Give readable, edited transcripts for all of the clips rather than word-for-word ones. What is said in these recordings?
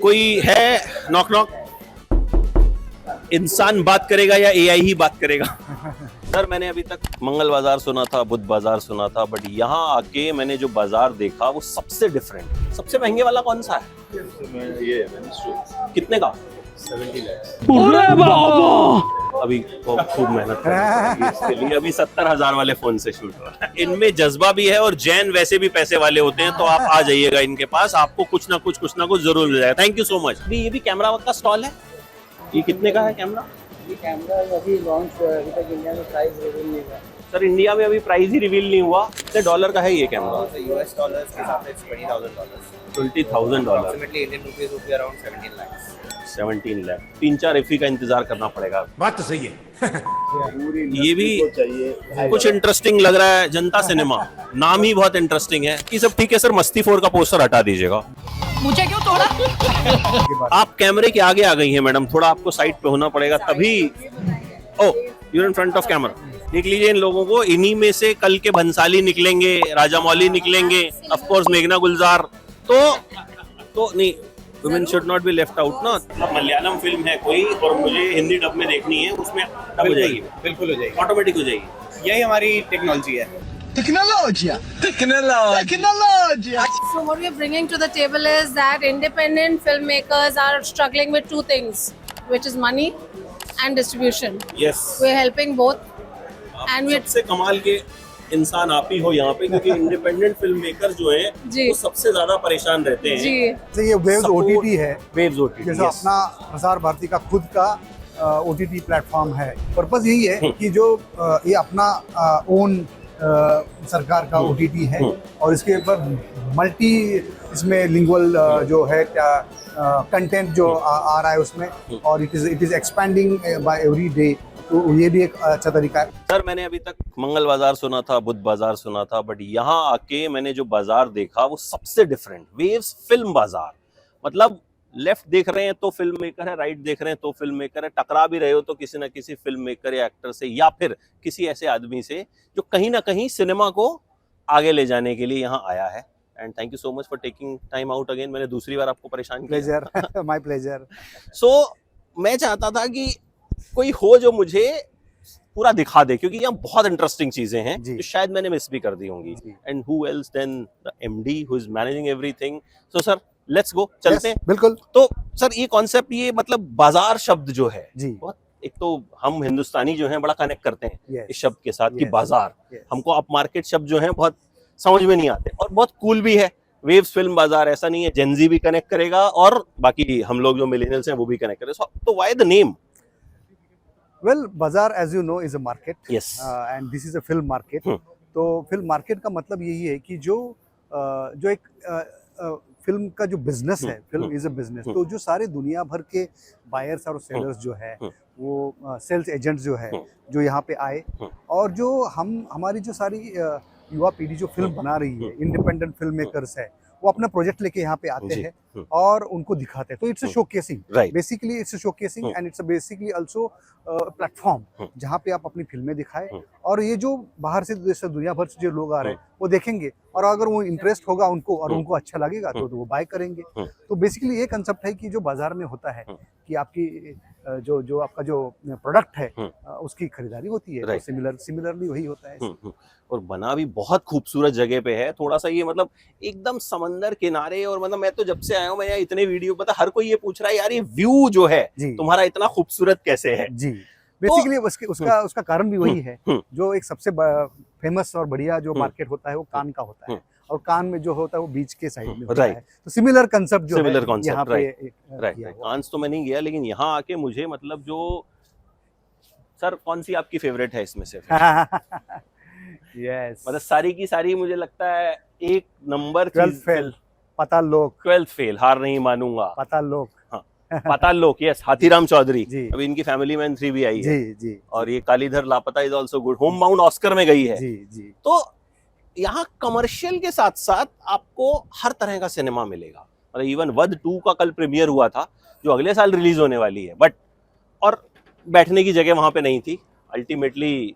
कोई है? Knock knock. इंसान बात करेगा या एआई ही बात करेगा? सर मैंने अभी तक मंगल बाजार सुना था, बुध बाजार सुना था, बट यहाँ आके मैंने जो बाजार देखा वो सबसे डिफरेंट। सबसे महंगे वाला कौन सा है? ये कितने का? 70 लाख। अभी खूब मेहनत करनी इसके लिए। अभी 70,000 वाले फोन से शूट हो रहा है। इनमें जज्बा भी है और जैन वैसे भी पैसे वाले होते हैं, तो आप आ जाइएगा इनके पास, आपको कुछ ना कुछ जरूर मिल जाएगा। Thank you so much. ये भी कैमरा का स्टॉल है। ये कितने का है कैमरा? ये कैमरा अभी लॉन्च हुआ है, अभी तक इंडिया में प्राइस रिवील नहीं हुआ। सर इंडिया में अभी प्राइस ही रिवील नहीं हुआ। कितने डॉलर का है ये कैमरा? यूएस डॉलर्स के हिसाब से $20,000। $20,000। Approximately Indian rupees would be around 17 lakhs। 17 lakh. 3-4 एफी का इंतजार करना पड़ेगा। बात तो सही है। ये भी कुछ इंटरेस्टिंग लग रहा है। जनता सिनेमा नाम ही बहुत इंटरेस्टिंग है। कि सब ठीक है सर, मस्ती 4 का पोस्टर हटा दीजिएगा। मुझे क्यों तोड़ा? आप कैमरे के आगे आ गई हैं मैडम, थोड़ा आपको साइड पे होना पड़ेगा तभी। Oh you're in front of camera. देख लीजिए इन लोगों को। इन्हीं में से कल के भंसाली निकलेंगे, राजा मौली निकलेंगे, ऑफ कोर्स मेघना गुलजार। तो नहीं, women should not be left out ना। मलयालम फिल्म है कोई और मुझे हिंदी डब में देखनी है, उसमें डब हो जाएगी? बिल्कुल हो जाएगी, ऑटोमेटिक हो जाएगी। यही हमारी टेक्नोलॉजी है। Technologia. So what we are bringing to the table is that independent filmmakers are struggling with two things, which is money and distribution. Yes. We're helping both, and we're सबसे कमाल के इंसान आप ही हो यहाँ पे, क्योंकि इंडिपेंडेंट फिल्म मेकर जो है जी। वो सबसे ज्यादा परेशान रहते हैं। जी तो ये वेव्स ओटीटी है। वेव्स ओटीटी जैसे अपना प्रसार भारती का खुद का ओटीटी प्लेटफॉर्म है। पर्पस यही है कि जो ये अपना ओन सरकार का ओटीटी है और इसके ऊपर मल्टी इसमें लिंगुअल जो है क्या कंटेंट जो आ रहा है उसमें, और it is expanding by every day. तो ये भी एक अच्छा तरीका है। सर मैंने अभी तक मंगल बाजार सुना था, बुध बाजार सुना था, बट यहाँ आके मैंने जो बाजार देखा वो सबसे डिफरेंट। वेव्स फिल्म बाजार, मतलब लेफ्ट देख रहे हैं तो फिल्म मेकर है, राइट देख रहे हैं तो फिल्म मेकर है, टकरा भी रहे हो तो किसी ना किसी फिल्म मेकर या एक्टर से या फिर किसी ऐसे आदमी से जो कहीं ना कहीं सिनेमा को आगे ले जाने के लिए यहाँ आया है। And thank you so much for taking time out again. मैंने दूसरी बार आपको परेशान किया। Pleasure, my pleasure. सो मैं चाहता था कि कोई हो जो मुझे पूरा दिखा दे, क्योंकि यहाँ बहुत इंटरेस्टिंग चीजें हैं जो शायद मैंने मिस भी कर दी होंगी। And who else then the MD who is managing everything. So sir let's go, चलते हैं। बिल्कुल। तो सर ये कॉन्सेप्ट, ये मतलब बाजार शब्द जो है जी, बहुत, एक तो हम हिंदुस्तानी जो हैं बड़ा कनेक्ट करते हैं Yes. इस शब्द के साथ कि Yes. बाजार। Yes. हमको अप मार्केट शब्द जो हैं बहुत समझ में नहीं आते और बहुत कूल भी है। वेव्स फिल्म बाजार ऐसा नहीं है, जेनजी भी कनेक्ट करेगा और बाकी हम लोग जो मिलेनियल्स हैं वो भी कनेक्ट करेंगे। तो why the name? Well bazaar as you know is a market Yes. And this is a film market. तो फिल्म मार्केट का मतलब यही है कि जो एक फिल्म का जो बिजनेस है, फिल्म इज अ बिजनेस। तो जो सारे दुनिया भर के बायर्स और सेलर्स जो है, वो सेल्स एजेंट्स जो है, जो यहाँ पे आए और जो हमारी जो सारी युवा पीढ़ी जो फिल्म बना रही है, इंडिपेंडेंट फिल्म मेकर्स है, वो अपना प्रोजेक्ट लेके यहाँ पे आते हैं और उनको दिखाते हैं। तो it's a showcasing, basically it's a showcasing and it's basically also platform जहाँ पे आप अपनी फिल्में दिखाएं और ये जो बाहर से दुनिया भर से जो लोग आ रहे हैं वो देखेंगे और अगर वो इंटरेस्ट होगा उनको और उनको अच्छा लगेगा तो वो बाय करेंगे। तो बेसिकली ये कंसेप्ट है कि जो बाजार में होता है कि आपकी जो आपका जो प्रोडक्ट है उसकी खरीदारी होती है। तो सिमिलरली वही होता है। और बना भी बहुत खूबसूरत जगह पे है। थोड़ा सा ये मतलब एकदम समंदर किनारे, और मतलब मैं तो जब से आया हूँ, मैं यहाँ इतने वीडियो पता हर कोई ये पूछ रहा है यार ये व्यू जो है तुम्हारा इतना खूबसूरत कैसे है? जी, बेसिकली उसका कारण भी वही है। जो एक सबसे फेमस और बढ़िया जो मार्केट होता है वो कान का होता है और कान में जो होता है वो बीच के साइड में होता है। तो सिमिलर कंसेप्ट जो है यहाँ पे राइट। कांस तो मैं नहीं गया, लेकिन यहाँ आके मुझे मतलब जो सर कौन सी आपकी फेवरेट है इसमें से? यस, मतलब सारी की सारी मुझे लगता है एक नंबर। 12th फेल, पाताल लोक। 12th फेल, हार नहीं मानूंगा। पाताल लोक, हाँ पाताल लोक, यस। हाथीराम चौधरी, अभी इनकी फैमिली मैन 3 भी आई है। जी। और ये कालीधर लापता is also good, home bound Oscar में गई है। जी। तो यहाँ कमर्शियल के साथ साथ आपको हर तरह का सिनेमा मिलेगा। मतलब इवन वध 2 का कल प्रीमियर हुआ था जो अगले साल रिलीज होने वाली है, बट और बैठने की जगह वहां पे नहीं थी। अल्टीमेटली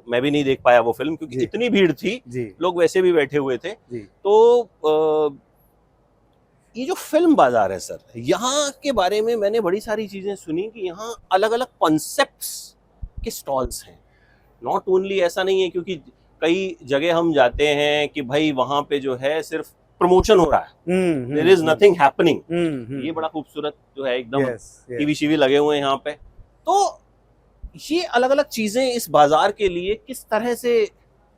मैं भी नहीं देख पाया वो फिल्म क्योंकि इतनी भीड़ थी, लोग वैसे भी बैठे हुए थे। तो ये जो फिल्म बाजार है सर, यहाँ के बारे में मैंने बड़ी सारी चीजें सुनी कि यहाँ अलग अलग कॉन्सेप्ट्स के स्टॉल्स हैं। नॉट ओनली ऐसा नहीं है, क्योंकि कई जगह हम जाते हैं कि भाई वहां पे जो है सिर्फ प्रमोशन हो रहा है, देयर इज नथिंग हैपनिंग। ये बड़ा खूबसूरत जो है एकदम टीवी शीवी लगे हुए हैं यहाँ पे। तो ये अलग अलग चीजें इस बाजार के लिए किस तरह से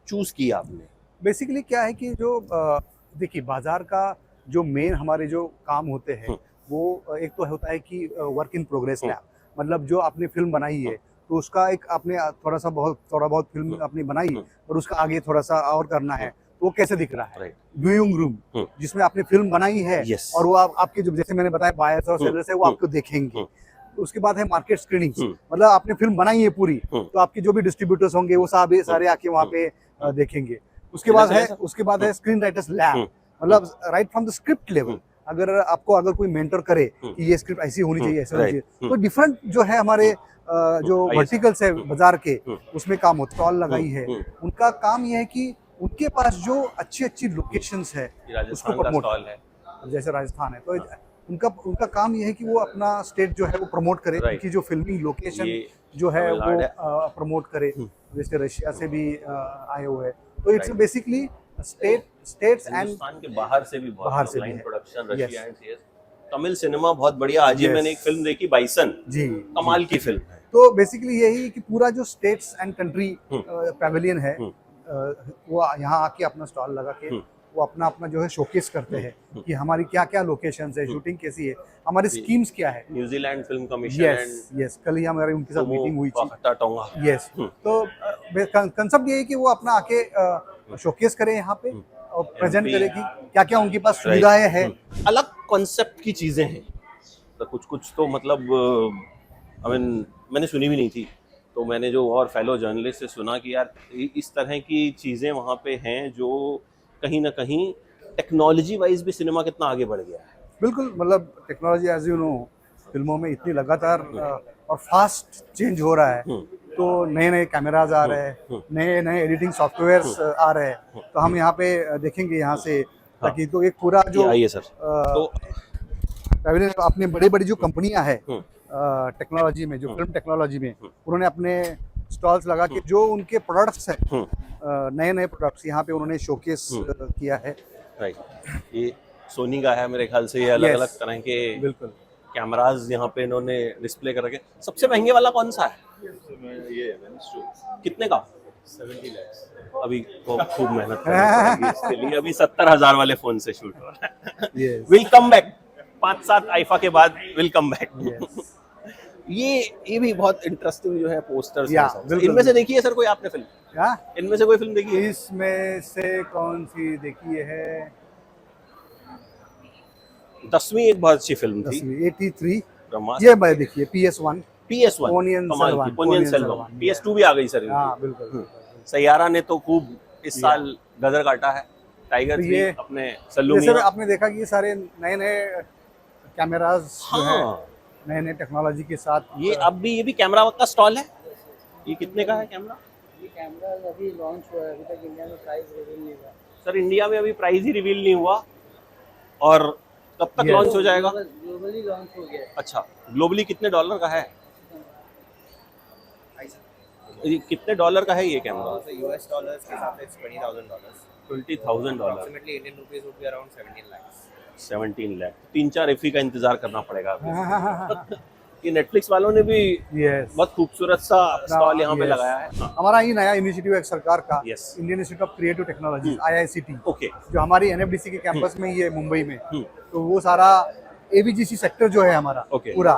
चूज किया आपने? बेसिकली क्या है कि जो देखिए बाजार का जो मेन हमारे जो काम होते हैं वो एक तो होता है कि वर्क इन प्रोग्रेस लैब, मतलब जो आपने फिल्म बनाई है तो उसका एक आपने थोड़ा बहुत फिल्म अपनी बनाई और उसका आगे थोड़ा सा और करना है, तो वो कैसे दिख रहा है। व्यूइंग रूम जिसमें आपने फिल्म बनाई है और वो आपके जो जैसे मैंने बताया बायर्स और सेलर्स है वो आपको देखेंगे। उसके बाद है मार्केट स्क्रीनिंग, मतलब आपने फिल्म बनाई है पूरी तो आपके जो भी डिस्ट्रीब्यूटर्स होंगे वो सारे आके वहाँ पे देखेंगे। उसके बाद है स्क्रीन राइटर्स लैब, मतलब right from the script level, अगर कोई मेंटर करे कि ये स्क्रिप्ट ऐसी होनी चाहिए, ऐसे होनी चाहिए, तो डिफरेंट जो है हमारे जो वर्टिकल्स है बाजार के उसमें काम होता है। स्टॉल लगाई है, उनका काम ये है कि उनके पास जो अच्छी लोकेशंस है उसको प्रमोट है, जैसे राजस्थान है तो उनका काम ये है कि वो अपना स्टेट जो है वो प्रमोट करे, उनकी जो फिल्मिंग लोकेशन जो है वो प्रमोट करे। जैसे रशिया से भी आए हुए हैं, तो it's basically states and Hindustan के बाहर से भी production Russia and CS. Tamil cinema बहुत बढ़िया। आज ही मैंने एक फिल्म देखी बाइसन, जी कमाल की फिल्म है। तो बेसिकली यही कि पूरा जो स्टेट्स एंड कंट्री पैवेलियन है वो यहाँ आके अपना स्टॉल लगा के वो अपना जो है शोकेस करते हैं कि हमारी क्या क्या लोकेशंस है, शूटिंग कैसी है, हमारी स्कीम्स क्या है। न्यूजीलैंड फिल्म कमीशन यस कल ही हमारी उनके साथ मीटिंग हुई थी। यस तो कंसेप्ट ये है कि वो अपना आके शोकेस करें यहाँ पे और प्रेजेंट करें कि क्या क्या उनके पास सुविधाएं हैं। अलग कॉन्सेप्ट की चीजें हैं तो कुछ तो मतलब मैंने सुनी भी नहीं थी, तो मैंने जो और फेलो जर्नलिस्ट से सुना कि यार इस तरह की चीजें वहाँ पे हैं जो कहीं ना कहीं टेक्नोलॉजी वाइज भी सिनेमा कितना आगे बढ़ गया है। बिल्कुल, मतलब टेक्नोलॉजी एज यू नो फिल्मों में इतनी लगातार और फास्ट चेंज हो रहा है, तो नए कैमराज आ रहे हैं, नए एडिटिंग सॉफ्टवेयर्स आ रहे हैं, तो हम यहाँ पे देखेंगे यहाँ से ताकि तो एक पूरा जो आइए सर तो अपने बड़ी जो कंपनियां हैं टेक्नोलॉजी में, जो फिल्म टेक्नोलॉजी में, उन्होंने अपने स्टॉल्स लगा के जो उनके प्रोडक्ट्स हैं नए प्रोडक्ट्स यहाँ पे उन्होंने शोकेस किया है। राइट, ये सोनी का है मेरे ख्याल से, ये अलग अलग तरह के बिल्कुल कैमराज यहाँ पे इन्होंने डिस्प्ले कर रखे। सबसे महंगे वाला कौन सा है? ये कितने का? 70 लाख। अभी तो खूब मेहनत करनी पड़ेगी इसके लिए। अभी 70,000 वाले फोन से शूट हो रहा है। विल कम बैक 5-7 आईफा के बाद, विल कम बैक। ये भी बहुत इंटरेस्टिंग जो है पोस्टर्स हैं। इनमें से देखिए सर कोई आपने फिल्म? क्या इनमें से कोई फिल्म देखी है? इसमें से कौन सी देखी है? 10वीं एक बहुत अच्छी फिल्म थी, 83 ये मैं देखी है। PS1 पोनियन सेल्वम। PS2 भी आ गई सर। हाँ बिल्कुल। सैयारा ने तो खूब इस साल गदर काटा है। टाइगर 3 अपने सल्लू मियां। आपने देखा कि ये सारे नए कैमराज जो है नए टेक्नोलॉजी के साथ ये भी कैमरा का स्टॉल है। ये कितने का है कैमरा? ये कैमरा अभी लॉन्च हुआ है, अभी तक इंडिया में प्राइस रिवील नहीं हुआ सर। इंडिया में अभी प्राइस ही रिवील नहीं हुआ, और कब तक लॉन्च हो जाएगा? ग्लोबली लॉन्च हो गया। अच्छा, ग्लोबली कितने डॉलर का है? कितने डॉलर का है ये कैमरा? US डॉलर्स के हिसाब से $20,000। $20,000 Approximately Indian rupees would be around 17 lakhs। 17 lakh. 3-4 एफी का इंतजार करना पड़ेगा। ये नेटफ्लिक्स वालों ने भी बहुत खूबसूरत सा स्टॉल यहाँ पे लगाया है। हमारा ही नया इनिशिएटिव है सरकार का, Indian institute of creative technology IICT, okay, जो हमारी NFDC के कैंपस में ही है मुंबई में। तो वो सारा AVGC सेक्टर जो है हमारा पूरा,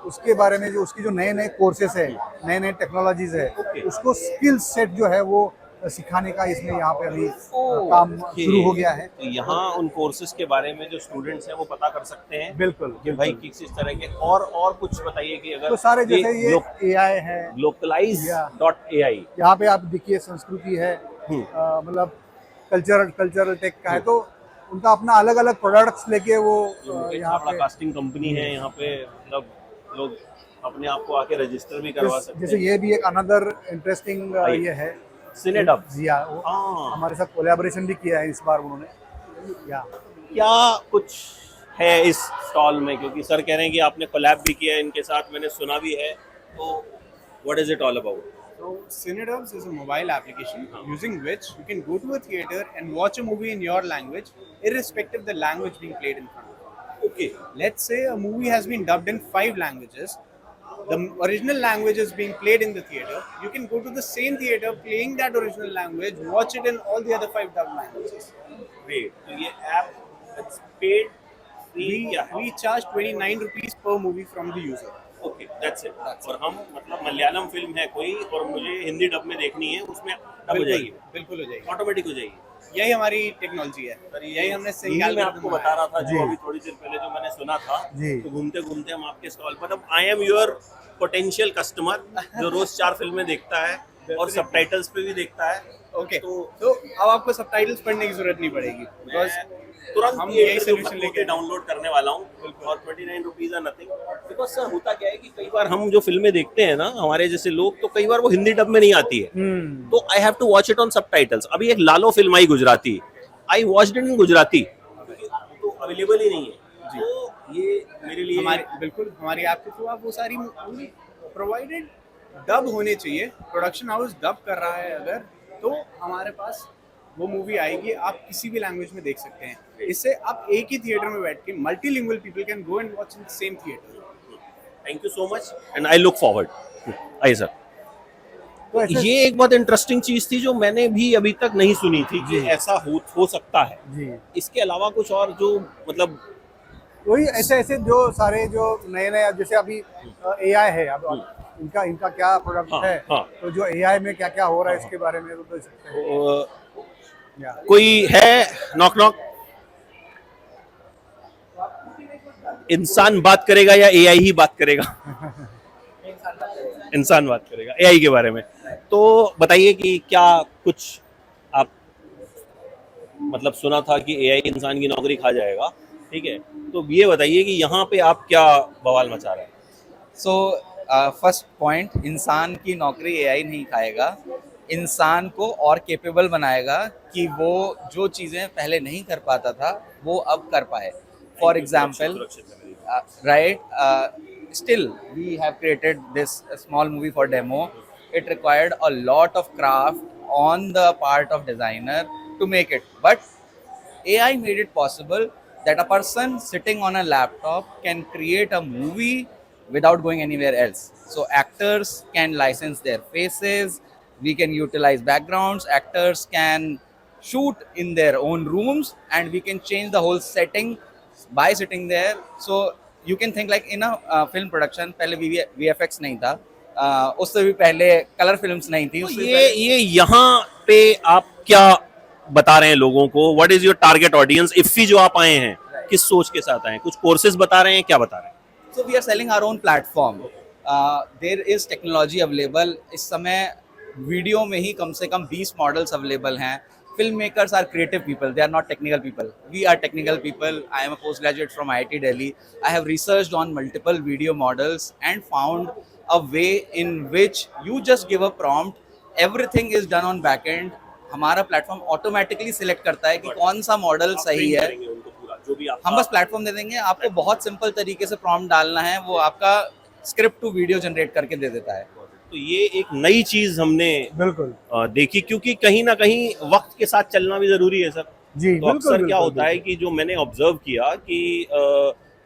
उसके बारे में जो उसकी जो नए कोर्सेस है, नए टेक्नोलॉजीज है, उसको स्किल सेट जो है वो सिखाने का इसमें यहाँ पे अभी काम शुरू हो गया है। तो यहाँ उन कोर्सेज के बारे में जो स्टूडेंट्स हैं वो पता कर सकते हैं। बिल्कुल कि भाई किस तरह के और कुछ बताइए कि अगर तो सारे जैसे ये AI है, localize.ai, यहाँ पे आप देखिए संस्कृति है, मतलब कल्चरल टेक का है, तो उनका अपना अलग प्रोडक्ट्स लेके वो यहाँ पे कास्टिंग कंपनी है यहाँ पे, मतलब लोग अपने आप को आके रजिस्टर भी करवा सकते हैं। जैसे ये भी एक अनदर इंटरेस्टिंग ये है सिनेडब, हमारे साथ कोलैबोरेशन भी किया है इस बार उन्होंने। क्या कुछ है इस स्टॉल में, क्योंकि सर कह रहे हैं कि आपने कोलैब भी किया है इनके साथ, मैंने सुना भी है, तो what is it all about? So Cinedubs is a mobile application using which you can go to a theater and watch a movie in your language, irrespective of the language being played in front of you. Okay, Let's say a movie has been dubbed in 5 languages. The original language is being played in the theater. You can go to the same theater playing that original language, watch it in all the other 5 dubbed languages. Great. तो ये app it's paid, free क्या है? We charge 29 rupees per movie from the user. Okay, that's it. और हम मतलब Malayalam film है कोई और मुझे हिंदी डब में देखनी है, उसमें डब हो जाएगी, बिल्कुल हो जाएगी, ऑटोमेटिक हो जाएगी। यही हमारी टेक्नोलॉजी है। यही हमने यही मैं आपको बता रहा था, जो जी। अभी थोड़ी देर पहले जो मैंने सुना था, जी। तो घूमते घूमते हम आपके स्टॉल पर, अब I am your potential customer जो रोज 4 फिल्में देखता है और सबटाइटल्स पे भी देखता है। ओके, तो तो अब आपको सबटाइटल्स पढ़ने की जरूरत नहीं पड़ेगी, बिकॉज मैं तुरंत हम ये यही solution लेके डाउनलोड करने वाला हूँ, और 29 रुपीज है नथिंग। बिकॉज सर होता क्या है कि कई बार हम जो फिल्में देखते हैं ना, हमारे जैसे लोग, तो कई बार वो हिंदी डब में नहीं आती है, तो I have to watch it on subtitles. अभी एक लालो फिल्म आई Gujarati, I watched it in Gujarati, तो अवेलेबल ही नहीं है। तो ये मेरे लिए हमारी ऐप के थ्रू आप वो सारी मूवी प्रोवाइडेड डब होने चाहिए, प्रोडक्शन हाउस डब कर रहा है अगर, तो हमारे पास वो मूवी आएगी, आप किसी भी लैंग्वेज में देख सकते हैं। इससे आप एक ही थिएटर में बैठ के multilingual people can go and watch in the same theatre. Thank you so much and I look forward. आइए सर। तो ऐसे ये एक बहुत इंटरेस्टिंग चीज थी जो मैंने भी अभी तक नहीं सुनी थी कि ऐसा हो सकता है। जी, इसके अलावा कुछ और जो मतलब वही ऐसे ऐसे जो सारे जो नए नए, जैसे अभी AI है, अब इनका क्या प्रोडक्ट हाँ, है, हाँ। तो जो AI में क्या क्या हो रहा है इसके बारे में बता सकते हैं? या कोई है? Knock knock. इंसान बात करेगा या AI ही बात करेगा? इंसान बात करेगा AI के बारे में। तो बताइए कि क्या कुछ आप मतलब सुना था कि AI इंसान की नौकरी खा जाएगा, ठीक है, तो ये बताइए कि यहाँ पे आप क्या बवाल मचा रहे हैं? सो फर्स्ट पॉइंट, इंसान की नौकरी एआई नहीं खाएगा, इंसान को और केपेबल बनाएगा कि वो जो चीज़ें पहले नहीं कर पाता था वो अब कर पाए। For example, right, still we have created this small movie for demo. It required a lot of craft on the part of designer to make it, but AI made it possible that a person sitting on a laptop can create a movie without going anywhere else. So actors can license their faces, we can utilize backgrounds, actors can shoot in their own rooms, and we can change the whole setting by sitting there. So you can think like in a film production, पहले VFX नहीं था, उससे भी पहले colour films नहीं थी, तो उससे ये यहाँ पे आप क्या बता रहे हैं लोगों को? What is your target audience? IFFI जो आप आए हैं, किस सोच के साथ आए हैं? कुछ कोर्सेज बता रहे हैं, क्या बता रहे हैं? So we are selling our own platform. There is technology available. इस समय वीडियो में ही कम से कम 20 मॉडल्स अवेलेबल हैं. Filmmakers are creative people. They are not technical people. We are technical people. I am a postgraduate from IIT Delhi. I have researched on multiple video models and found a way in which you just give a prompt. Everything is done on backend. हमारा platform automatically select करता है कि कौन सा model सही है. जो भी आप हम बस प्लेटफॉर्म दे देंगे, आपको बहुत सिंपल तरीके से प्रॉम्प्ट डालना है, वो आपका स्क्रिप्ट टू वीडियो जनरेट करके दे देता है. तो ये एक नई चीज हमने बिल्कुल देखी, क्योंकि कहीं ना कहीं वक्त के साथ चलना भी जरूरी है सर. जी, तो अक्सर क्या होता है कि जो मैंने ऑब्जर्व किया कि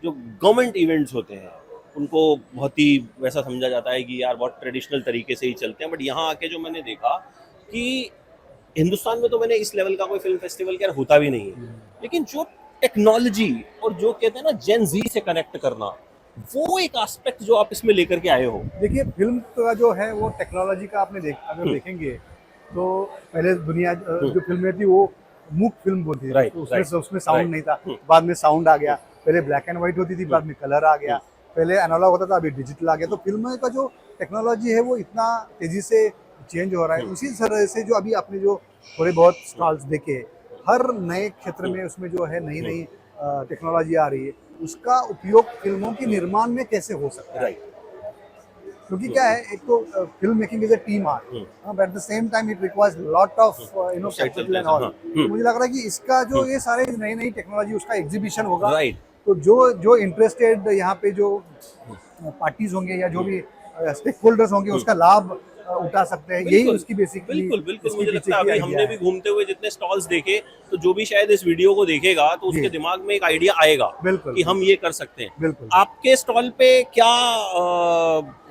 जो गवर्नमेंट इवेंट्स होते हैं उनको बहुत ही वैसा समझा जाता है कि यार बहुत ट्रेडिशनल तरीके से ही चलते हैं, बट यहाँ आके जो मैंने देखा कि हिंदुस्तान में तो मैंने इस लेवल का कोई फिल्म फेस्टिवल क्या होता भी नहीं है, लेकिन जो टेक्नोलॉजी और जो कहते हैं ना जेन जी से कनेक्ट करना, वो एक एस्पेक्ट जो आप इसमें लेकर के आए हो. देखिए, फिल्म का जो है वो टेक्नोलॉजी का आपने अगर देखेंगे तो पहले दुनिया जो फिल्में थी वो मूक फिल्म बोलती थी, Right, तो उसमें साउंड नहीं था, बाद में साउंड आ गया. पहले ब्लैक एंड व्हाइट होती थी, बाद में कलर आ गया. पहले एनालॉग होता था, अभी डिजिटल आ गया. तो फिल्म का जो टेक्नोलॉजी है वो इतना तेजी से चेंज हो रहा है. उसी तरह से जो अभी आपने जो थोड़े बहुत स्टॉल्स देखे, हर नए क्षेत्र में उसमें जो है नई नई टेक्नोलॉजी आ रही है. उसका उपयोग फिल्मों के निर्माण में कैसे हो सकता है, क्योंकि क्या है, एक तो film making is a team art, but at the same time it requires lot of capital and all. मुझे लग रहा है कि इसका जो ये सारे नई नई टेक्नोलॉजी उसका एग्जीबिशन होगा, राइट. तो जो इंटरेस्टेड यहाँ पे जो पार्टीज होंगे या जो भी स्टेक होल्डर्स होंगे उसका लाभ उठा सकते हैं, यही बिल्कुल, उसकी बेसिकली बिल्कुल बिल्कुल मुझे लगता है अभी हमने भी घूमते हुए जितने स्टॉल्स देखे, तो जो भी शायद इस वीडियो को देखेगा तो उसके जी। दिमाग में एक आइडिया आएगा बिल्कुल कि हम ये कर सकते हैं। बिल्कुल। आपके स्टॉल पे क्या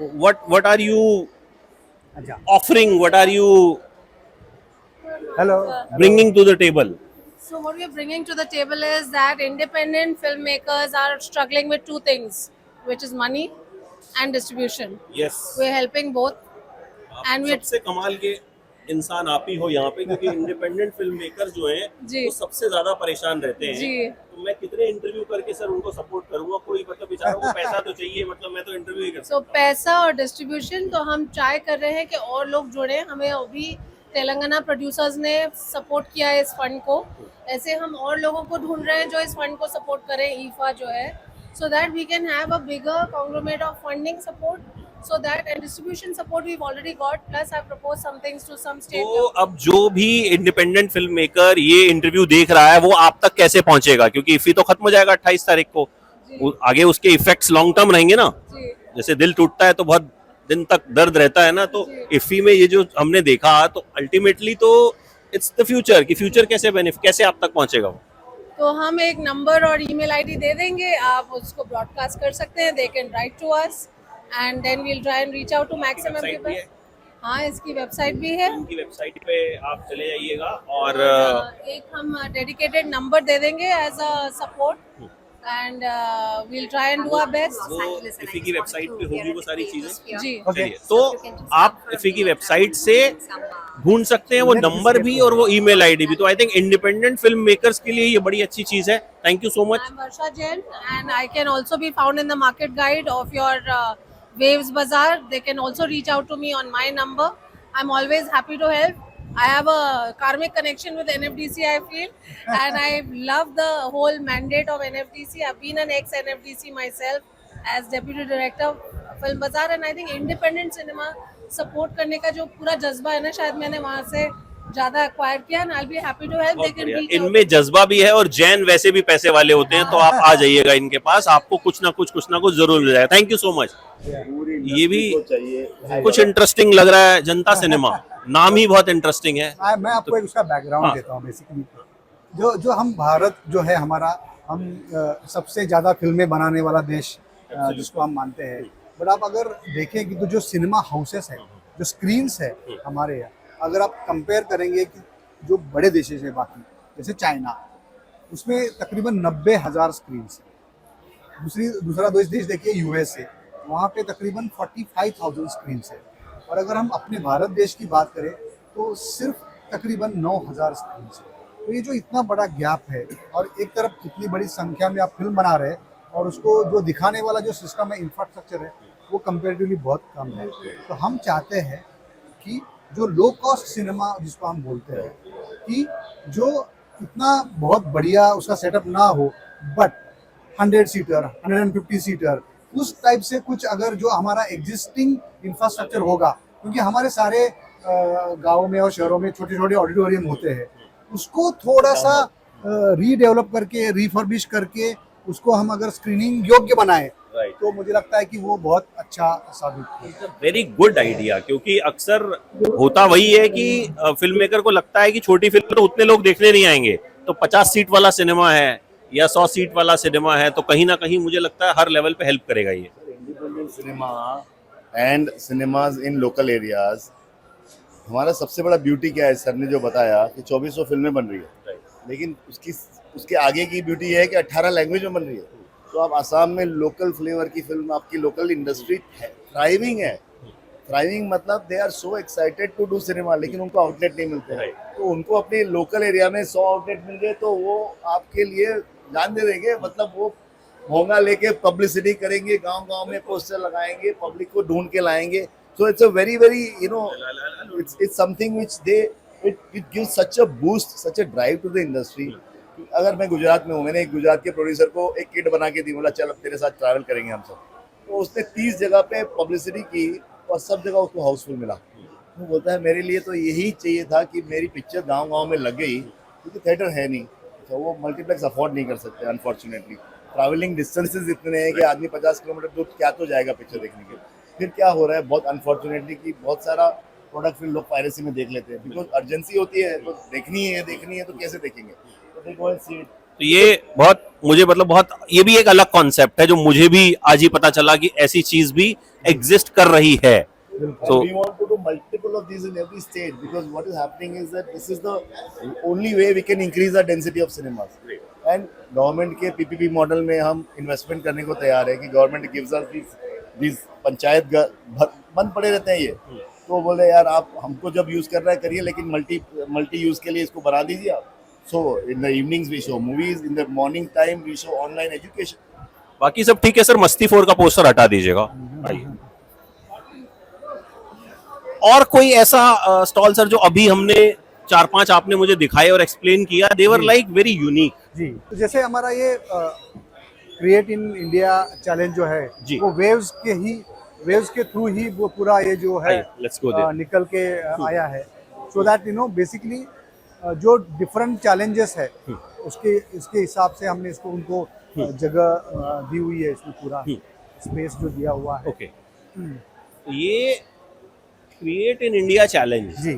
व्हाट आर यू अच्छा, offering, what are you hello bringing to the table? So what we are bringing to the table is that independent filmmakers are struggling with two things, which is money and distribution. Yes, We're helping both. And we सबसे कमाल के इंसान आप ही हो यहाँ पे, क्योंकि independent film maker जो हैं जी। वो सबसे ज्यादा परेशान रहते हैं। जी। तो मैं कितने इंटरव्यू करके सर उनको सपोर्ट करूंगा, कोई मतलब बेचारों को पैसा तो चाहिए, मतलब मैं तो इंटरव्यू ही कर सो पैसा और डिस्ट्रीब्यूशन तो हम ट्राई कर रहे हैं कि और लोग जुड़े। हमें अभी तेलंगाना प्रोड्यूसर्स ने सपोर्ट किया है इस फंड को, ऐसे हम और लोगों को ढूंढ रहे हैं जो इस फंड को सपोर्ट करें, ईफा जो है, so that we can have a bigger conglomerate of funding support, so that and distribution support we've already got, plus I've proposed some things to some state तो अब जो भी इंडिपेंडेंट फिल्म मेकर ये interview देख रहा है वो आप तक कैसे पहुंचेगा, क्योंकि इफी तो खत्म हो जाएगा 28 तारीख को, आगे उसके इफेक्ट्स लॉन्ग टर्म रहेंगे ना। जी। जैसे दिल टूटता है तो बहुत दिन तक दर्द रहता है ना, तो इफी में ये जो हमने देखा तो अल्टीमेटली तो इट्स द फ्यूचर, कि फ्यूचर कैसे आप तक पहुंचेगा वो। तो हम एक नंबर और ईमेल आईडी दे देंगे, आप उसको ब्रॉडकास्ट कर सकते हैं, they can write to us and then we'll try and reach out to maximum website भी है? पीपल। हाँ, इसकी वेबसाइट भी है। इनकी वेबसाइट पे आप चले जाइएगा और एक हम डेडिकेटेड नंबर दे देंगे as a support and we'll try and do our best. वो इफी की वेबसाइट पे होगी वो सारी चीजें। जी। चलिए, तो आप इफी की वेबसाइट से ढूंढ सकते हैं वो नंबर भी और वो ईमेल आईडी भी। तो I think independent film makers के लिए ये बड़ी अच्छी चीज है। Thank you so much. I'm Varsha Jain and I can also be found in the market guide of your Waves Bazaar. They can also reach out to me on my number. I'm always happy to help. I have a karmic connection with NFDC, I feel, and I love the whole mandate of NFDC. I've been an ex-NFDC myself as Deputy Director of Film Bazaar, and I think independent cinema support करने का जो पूरा जज्बा है ना, शायद मैंने वहाँ से ज्यादा एक्वायर किया, and I'll be happy to help. They can reach out. इनमें जज्बा भी है और जैन वैसे भी पैसे वाले होते हैं, तो आप आ जाइएगा इनके पास, आपको कुछ ना कुछ जरूर मिल जाएगा। Thank you so much. ये भी कुछ इंटरेस्टिंग लग रहा है, जनता सिनेमा, नाम ही बहुत इंटरेस्टिंग है। मैं आपको एक उसका बैकग्राउंड देता हूँ। बेसिकली जो हम भारत जो है हमारा, हम सबसे ज़्यादा फिल्में बनाने वाला देश जिसको हम मानते हैं, बट आप अगर देखें कि तो जो सिनेमा हाउसेस है, जो स्क्रीन्स है हमारे यहाँ, अगर आप कंपेयर करेंगे कि जो बड़े देश है बाकी, जैसे चाइना, उसमें तकरीबन 90,000 स्क्रीन्स है। दूसरा देश देखिए यूएसए, वहाँ पे तकरीबन 45,000 स्क्रीन्स है। और अगर हम अपने भारत देश की बात करें तो सिर्फ तकरीबन 9,000 स्क्रीन्स है। तो ये जो इतना बड़ा गैप है, और एक तरफ इतनी बड़ी संख्या में आप फिल्म बना रहे हैं और उसको जो दिखाने वाला जो सिस्टम है, इंफ्रास्ट्रक्चर है, वो कंपेरेटिवली बहुत कम है। तो हम चाहते हैं कि जो लो कॉस्ट सिनेमा जिसको हम बोलते हैं, कि जो इतना बहुत बढ़िया उसका सेटअप ना हो, बट 100 सीटर 150 सीटर उस टाइप से कुछ अगर जो हमारा एग्जिस्टिंग इंफ्रास्ट्रक्चर होगा, क्योंकि हमारे सारे गाँव में और शहरों में छोटे छोटे ऑडिटोरियम होते हैं, उसको थोड़ा सा रीडेवलप करके, रिफर्बिश करके उसको हम अगर स्क्रीनिंग योग्य बनाए, तो मुझे लगता है कि वो बहुत अच्छा साबित होगा। वेरी गुड आइडिया, क्योंकि अक्सर होता वही है कि फिल्म मेकर को लगता है कि छोटी फिल्म तो उतने लोग देखने नहीं आएंगे, तो 50 सीट वाला सिनेमा है या 100 सीट वाला सिनेमा है, तो कहीं ना कहीं मुझे लगता है हर लेवल पे हेल्प करेगा ये। Independent cinema and cinemas in local areas, हमारा सबसे बड़ा ब्यूटी क्या है, सर ने जो बताया कि 2400 फिल्में बन रही है, लेकिन उसके आगे की ब्यूटी है कि 18 लैंग्वेज में बन रही है। तो आप आसाम में लोकल फ्लेवर की फिल्म, आपकी लोकल इंडस्ट्री थ्राइविंग है। थ्राइविंग मतलब they are so excited to do cinema, लेकिन उनको आउटलेट नहीं मिलते हैं। तो उनको अपने लोकल एरिया में 100 आउटलेट मिल गए तो वो आपके लिए जान दे देंगे। मतलब वो भोंगा लेके पब्लिसिटी करेंगे, गांव-गांव में पोस्टर लगाएंगे, पब्लिक को ढूंढ के लाएंगे। So it's a very very it's something which it gives such a boost, such a drive to the industry. अगर मैं गुजरात में हूँ, मैंने एक गुजरात के प्रोड्यूसर को एक किट बना के दी, बोला चल अब तेरे साथ ट्रैवल करेंगे हम सब। तो उसने 30 जगह पे पब्लिसिटी की और सब जगह उसको हाउसफुल मिला। वो बोलता है मेरे लिए तो यही चाहिए था कि मेरी पिक्चर गांव-गांव में लग गई, क्योंकि थिएटर है नहीं, तो वो मल्टीप्लेक्स अफोर्ड नहीं कर सकते अनफॉर्चुनेटली। ट्रैवलिंग डिस्टेंसेस इतने हैं कि आदमी 50 किलोमीटर दूर क्या तो जाएगा पिक्चर देखने के लिए। फिर क्या हो रहा है बहुत अनफॉर्चुनेटली कि बहुत सारा प्रोडक्ट फिर लोग पायरेसी में देख लेते हैं, बिकॉज अर्जेंसी होती है तो देखनी है तो कैसे देखेंगे, तो दे गो एंड सी इट। तो ये बहुत मुझे मतलब बहुत ये भी एक अलग कॉन्सेप्ट है जो मुझे भी आज ही पता चला कि ऐसी चीज भी एग्जिस्ट कर रही है। So we want to do multiple of these in every state, because what is happening is that this is the only way we can increase the density of cinemas. And government के PPP model में हम investment करने को तैयार है कि government gives us these panchayat बंद पड़े रहते हैं ये, तो बोले यार आप हमको जब यूज कर रहा है करिए, लेकिन मल्टी यूज के लिए इसको बना दीजिए आप। So in the evenings we show movies, in the morning time we show online education. बाकी सब ठीक है सर, मस्ती 4 का पोस्टर हटा दीजिएगा। आइए। और कोई ऐसा स्टॉल सर जो अभी हमने 4-5 आपने मुझे दिखाए और एक्सप्लेन किया, दे वर लाइक वेरी यूनिक। जी, तो जैसे हमारा ये क्रिएट इन इंडिया चैलेंज जो है जी। वो वेव्स के थ्रू ही वो पूरा ये जो है लेट्स गो देयर। निकल के आया है, so that you no basically जो डिफरेंट चैलेंजेस है इसके हिसाब से हमने इसको उनको जगह दी हुई है, इसमें पूरा स्पेस जो दिया हुआ है। ओके, ये क्रिएट इन इंडिया चैलेंज जी,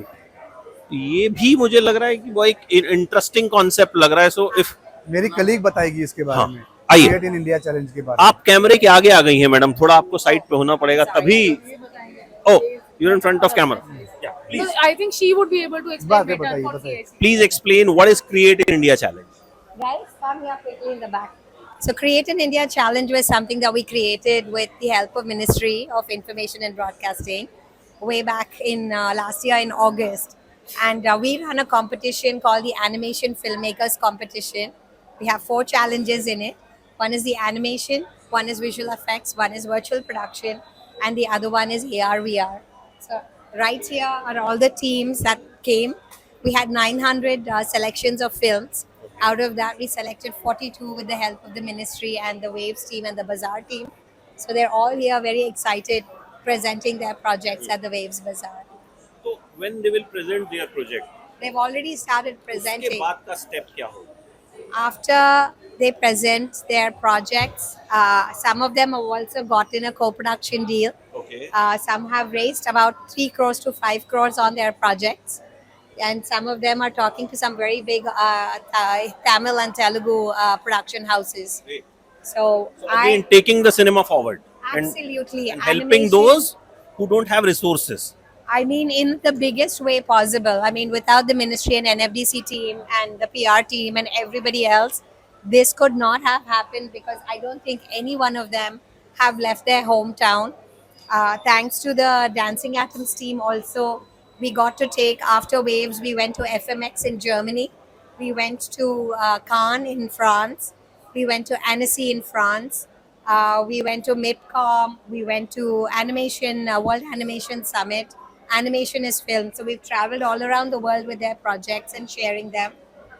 ये भी मुझे लग रहा है कि वो एक इंटरेस्टिंग कॉन्सेप्ट लग रहा है। सो इफ मेरी कलीग बताएगी इसके बारे में, आइए। क्रिएट इन इंडिया चैलेंज के बारे में। आप कैमरे के आगे आ गई हैं मैडम, थोड़ा आपको साइड पे होना पड़ेगा तभी। Oh you are in front of camera, please I think she would be able to explain better बताइए, for बताइए। CIC. Please explain what is create in India challenge. Guys, come here quickly in the back. So Create in India Challenge was something that we created with the help of Ministry of Information and Broadcasting way back in last year in August. And we run a competition called the Animation Filmmakers Competition. We have 4 challenges in it. One is the animation, one is visual effects, one is virtual production, and the other one is AR VR. So right here are all the teams that came. We had 900 selections of films. Out of that, we selected 42 with the help of the ministry and the Waves team and the Bazaar team. So they're all here very excited presenting their projects at the Waves Bazaar. तो when they will present their project, They've already started उसके presenting. बाद का step क्या होगा? After they present their projects, some of them have also gotten a co-production deal. Okay. Some have raised about 3 crores to 5 crores on their projects. And some of them are talking to some very big Tamil and Telugu production houses. Great. So Again, taking the cinema forward absolutely and helping animation- those who don't have resources. I mean, in the biggest way possible. I mean, without the ministry and NFDC team and the PR team and everybody else, this could not have happened, because I don't think any one of them have left their hometown. Thanks to the Dancing Atoms team also, we got to take, after Waves, we went to FMX in Germany. We went to Cannes in France. We went to Annecy in France. We went to MIPCOM. We went to Animation, World Animation Summit. Animation is film. So we've traveled all around the world with their projects and sharing them.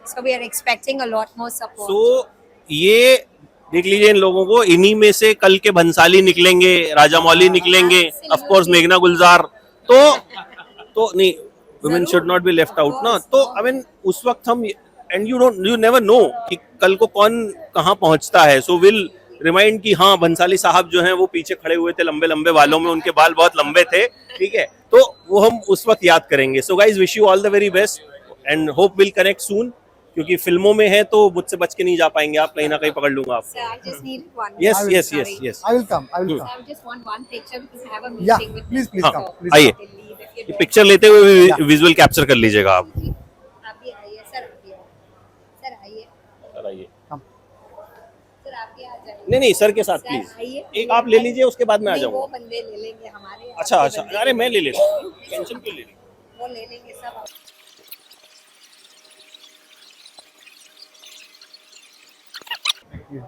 So we are expecting a lot more support. So ये देख लीजिए इन लोगों को, इन्हीं में से कल के भंसाली निकलेंगे, राजा मौली निकलेंगे, ऑफ कोर्स मेघना गुलजार। तो नहीं, women should not be left out ना। तो आई मीन उस वक्त हम एंड यू नेवर नो कि कल को कौन कहाँ पहुंचता है। सो विल रिमाइंड कि हाँ भंसाली साहब जो हैं वो पीछे खड़े हुए थे लंबे लंबे बालों में, उनके बाल बहुत लंबे थे, ठीक है, तो वो हम उस वक्त याद करेंगे। So guys wish you all the very best and hope will connect soon, क्योंकि फिल्मों में है तो मुझसे बच के नहीं जा पाएंगे आप, कहीं ना कहीं पकड़ लूंगा आप। So I just needed one. Yes, more. yes, Sorry. yes, yes. I will come. So I just want one picture because I have a meeting Yeah, with please, them. please हाँ, come. Please आइए, If you're ये there. Picture लेते हुए visual capture कर लीजिएगा आप। आप भी आइए सर, आइए सर, आइए सर आइए, सर, आप भी आ जाइए। नहीं सर के साथ सर, प्लीज आइए। एक आप ले लीजिए, उसके बाद मैं आ नहीं, वो जाऊंगा। बंदे ले लेंगे हमारे। अच्छा आपके अच्छा, बंदे अरे ले मैं ले लेंगे। लेता हूँ, टेंशन क्यों ले रही? वो ले लेंगे सब।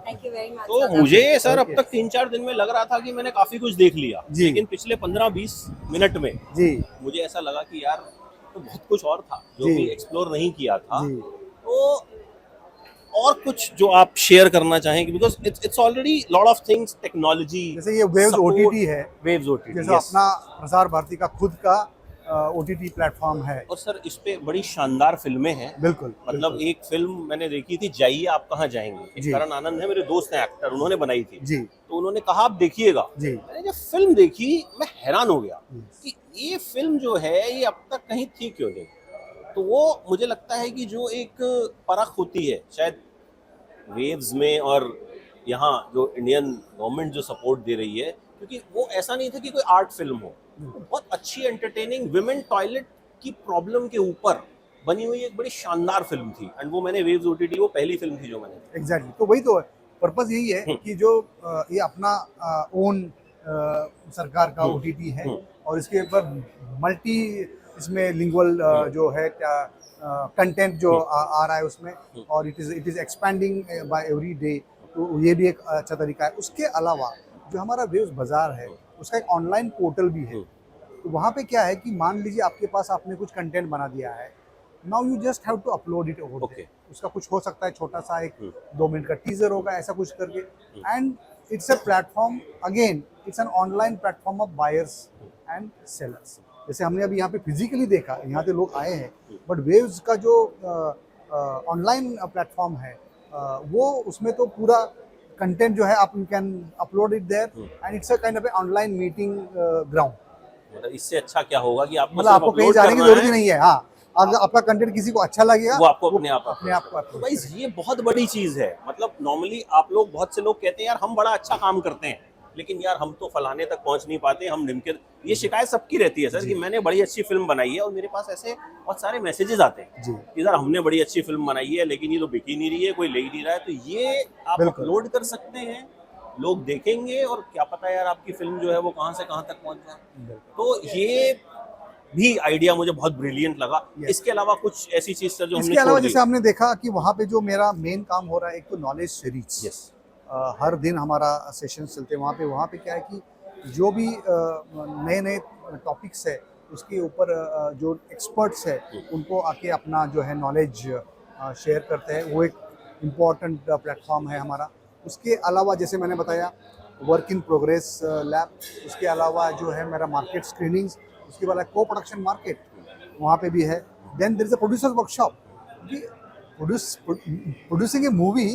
Thank you very much. तो sir. मुझे सर अब तक 3-4 दिन में लग रहा था कि मैंने काफी कुछ देख लिया, जी। लेकिन पिछले 15-20 मिनट में जी, मुझे ऐसा लगा कि यार तो बहुत कुछ और था जो जी। भी एक्सप्लोर नहीं किया था। जी। तो और कुछ जो आप शेयर करना चाहेंगे, because it's already lot of things, technology, जैसे ये वेव्स OTT है, वेव्स OTT, जैसे अपना प्रसार भारती का खुद का OTT प्लेटफॉर्म है। और सर इस पे बड़ी शानदार फिल्में हैं। बिल्कुल, मतलब बिल्कुल। एक फिल्म मैंने देखी थी, जाइए आप कहाँ जाएंगे, एक जी। करण आनंद है, मेरे दोस्त हैं एक्टर, उन्होंने बनाई थी। जी तो उन्होंने कहा आप देखिएगा। जी मैंने जब फिल्म देखी मैं हैरान हो गया जी। कि ये फिल्म जो है ये अब तक कहीं थी क्यों नहीं। तो वो मुझे लगता है कि जो एक परख होती है शायद वेव्स में, और यहाँ जो इंडियन गवर्नमेंट जो सपोर्ट दे रही है, क्योंकि वो ऐसा नहीं था कि कोई आर्ट फिल्म हो, वो बहुत अच्छी एंटरटेनिंग विमेन टॉयलेट की प्रॉब्लम के ऊपर बनी हुई एक बड़ी शानदार फिल्म थी। एंड वो मैंने वेव्स OTT, वो पहली फिल्म थी जो मैंने। एग्जैक्टली, तो वही तो है, पर्पस यही है कि जो ये अपना ओन सरकार का OTT है और इसके ऊपर मल्टी इसमें लिंगुअल जो है कंटेंट जो आ रहा है उसमें, और it is expanding by every day. तो ये भी एक अच्छा तरीका है। उसके अलावा जो हमारा वेव्स बाजार है उसका एक ऑनलाइन पोर्टल भी है। तो वहाँ पे क्या है कि मान लीजिए आपके पास आपने कुछ कंटेंट बना दिया है, now you just have to upload it over there. उसका कुछ हो सकता है, छोटा सा एक 2 मिनट का टीजर होगा, ऐसा कुछ करके, and it's a platform, again it's an online platform of buyers and sellers. जैसे हमने अभी यहाँ पे फिजिकली देखा, यहाँ पे लोग आए हैं, बट वेव्स का जो ऑनलाइन प्लेटफॉर्म है वो उसमें तो पूरा कंटेंट जो है आप you can upload it there, and it's a kind of online meeting ground. मतलब इससे अच्छा क्या होगा कि आपको मतलब आपको कहीं जाने की जरूरत ही नहीं है। हाँ, अगर आपका कंटेंट किसी को अच्छा लगेगा वो आपको अपने आप को तो भाई ये बहुत बड़ी चीज है। मतलब नॉर्मली आप लोग, बहुत से लोग कहते हैं यार हम बड़ा अच्छा काम करते हैं, लेकिन यार हम तो फलाने तक पहुंच नहीं पाते, हम निम्न। ये शिकायत सबकी रहती है सर कि मैंने बड़ी अच्छी फिल्म बनाई है और मेरे पास ऐसे बहुत सारे मैसेजेस आते हैं कि यार हमने बड़ी अच्छी फिल्म बनाई है लेकिन ये तो बिक ही नहीं रही है, कोई ले ही नहीं रहा है। तो ये आप अपलोड कर सकते हैं, लोग देखेंगे, और क्या पता यार आपकी फिल्म जो है वो कहाँ से कहाँ तक पहुंच जाए। तो ये भी आइडिया मुझे बहुत ब्रिलियंट लगा। इसके अलावा कुछ ऐसी चीज सर जो इसके अलावा जैसे हमने देखा कि वहाँ पे जो मेरा मेन काम हो रहा है, एक तो नॉलेज सीरीज, हर दिन हमारा सेशन चलते हैं वहाँ पे क्या है कि जो भी नए नए टॉपिक्स है उसके ऊपर जो एक्सपर्ट्स है उनको आके अपना जो है नॉलेज शेयर करते हैं। वो एक इम्पॉर्टेंट प्लेटफॉर्म है हमारा। उसके अलावा जैसे मैंने बताया वर्क इन प्रोग्रेस लैब, उसके अलावा जो है मेरा मार्केट स्क्रीनिंग्स, उसके बाद को प्रोडक्शन मार्केट वहाँ पे भी है। Then there is a producers workshop. Producing a movie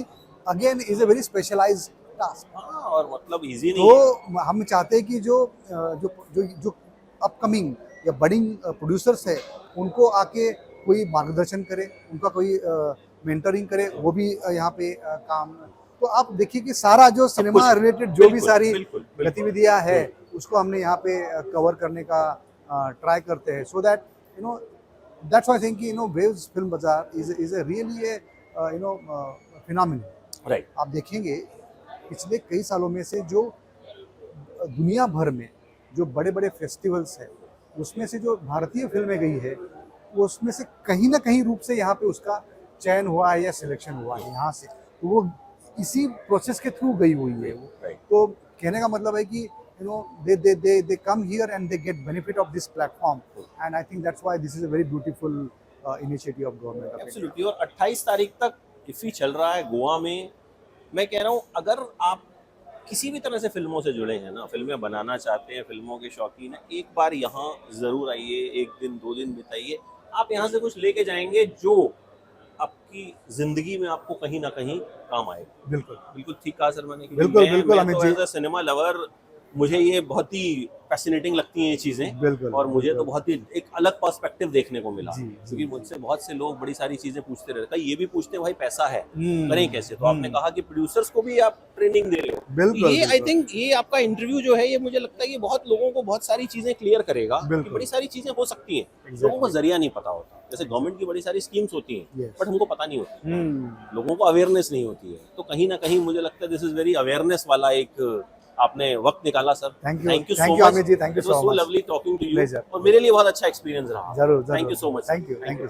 again is a very specialised task. और मतलब इजी नहीं है। तो हम चाहते हैं कि जो अपकमिंग या बडिंग प्रोड्यूसर्स है उनको आके कोई मार्गदर्शन करे, उनका कोई मेंटरिंग करे, वो भी यहाँ पे काम। तो आप देखिए कि सारा जो सिनेमा रिलेटेड जो भी सारी गतिविधियाँ है उसको हमने यहाँ पे कवर करने का ट्राई करते हैं, so that you know that's why I think you know Waves film bazaar is a really a you know phenomenon. Right, आप देखेंगे पिछले कई सालों में से जो दुनिया भर में जो बड़े बड़े फेस्टिवल्स हैं उसमें से जो भारतीय फिल्में गई है वो उसमें से कहीं ना कहीं रूप से यहाँ पे उसका चयन हुआ है या सिलेक्शन हुआ है यहाँ से, तो वो इसी प्रोसेस के थ्रू गई हुई है। तो कहने का मतलब है कि you know they come here and they get benefit of this platform, and I think that's why this is a very beautiful initiative of government of India. Absolutely। और 28 तारीख तक इफ़ी चल रहा है गोवा में। मैं कह रहा हूँ अगर आप किसी भी तरह से फिल्मों से जुड़े हैं ना, फिल्में बनाना चाहते हैं, फिल्मों के शौकीन हैं, एक बार यहाँ ज़रूर आइए, 1 दिन 2 दिन बिताइए। आप यहाँ से कुछ लेके जाएंगे जो आपकी जिंदगी में आपको कहीं ना कहीं काम आएगा। बिल्कुल ठीक कहा सर मैंने। बिल्कुल मैं तो एज अ सिनेमा लवर, मुझे ये बहुत ही फैसिनेटिंग लगती हैं ये चीज़ें, और मुझे तो बहुत ही एक अलग पर्सपेक्टिव देखने को मिला, क्योंकि मुझसे बहुत से लोग बड़ी सारी चीज़ें पूछते रहते हैं। ये भी पूछते हैं भाई पैसा है, करें कैसे? तो आपने कहा कि प्रोड्यूसर्स को भी आप ट्रेनिंग दे रहे हो। ये आई थिंक ये आपका इंटरव्यू जो है ये मुझे लगता है ये बहुत लोगों को बहुत सारी चीज़ें क्लियर करेगा कि बड़ी सारी चीज़ें हो सकती हैं, लोगों को जरिया नहीं पता होता। जैसे गवर्नमेंट की बड़ी सारी स्कीम्स होती हैं बट हमको पता नहीं होती, लोगों को अवेयरनेस नहीं होती है। तो कहीं ना कहीं मुझे लगता है दिस इज वेरी अवेयरनेस वाला एक आपने वक्त निकाला sir. Thank you so much Amit ji, thank you so much. Lovely talking to you, और मेरे लिए बहुत अच्छा एक्सपीरियंस रहा। जरूर, thank you so much. Thank you sir, thank you.